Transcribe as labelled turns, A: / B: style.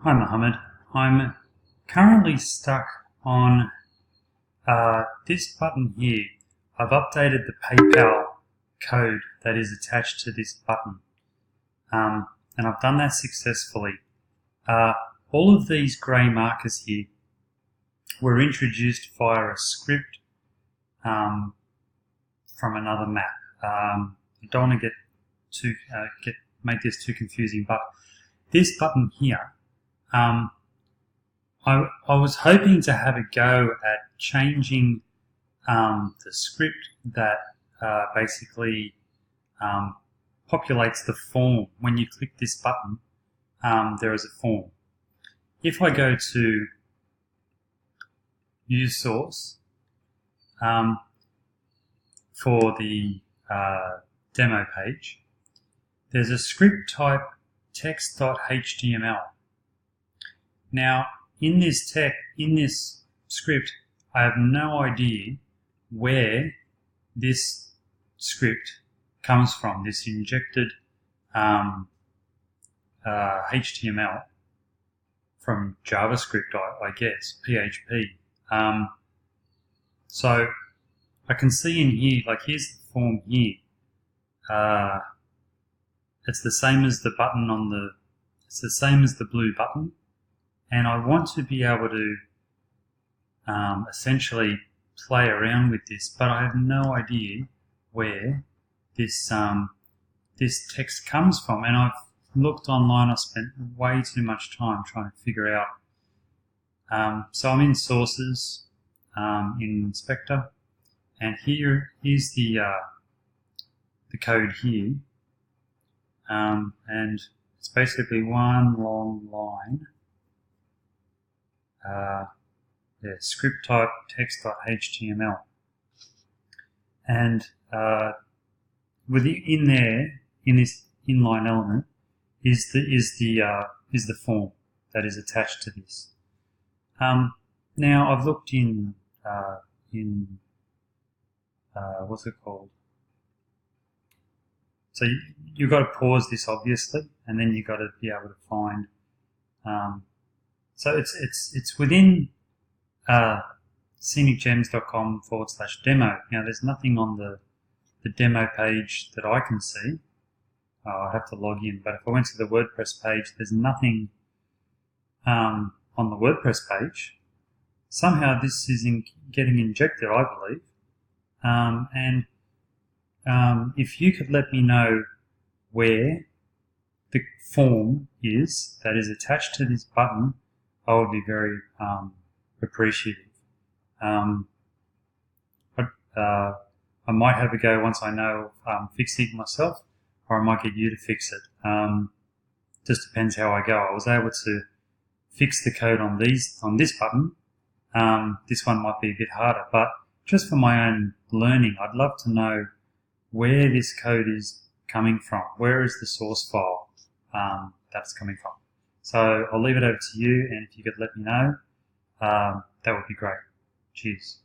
A: Hi Mohammed, I'm currently stuck on this button here. I've updated the PayPal code that is attached to this button and I've done that successfully. All of these grey markers here were introduced via a script from another map. I don't want to make this too confusing, but this button here, I was hoping to have a go at changing the script that basically populates the form. When you click this button, there is a form. If I go to Use Source for the demo page, there's a script type text.html. Now, in this script, I have no idea where this script comes from, this injected HTML from JavaScript, I guess, PHP. So I can see in here, like here's the form here. It's the same as the button on it's the same as the blue button. And I want to be able to essentially play around with this, but I have no idea where this text comes from. And I've looked online. I spent way too much time trying to figure out. So I'm in Sources, in Inspector, and here's the code here, and it's basically one long line. Script type text.html, and in this inline element is the form that is attached to this. Now I've looked in what's it called? So you've got to pause this obviously, and then you've got to be able to find. So it's within scenicgems.com/demo. Now there's nothing on the demo page that I can see. I have to log in, but if I went to the WordPress page, there's nothing on the WordPress page. Somehow this is getting injected, I believe. If you could let me know where the form is that is attached to this button, I would be very appreciative. I might have a go once I know fixing it myself, or I might get you to fix it. Just depends how I go. I was able to fix the code on this button. This one might be a bit harder, but just for my own learning, I'd love to know where this code is coming from. Where is the source file that's coming from? So I'll leave it over to you, and if you could let me know, that would be great. Cheers.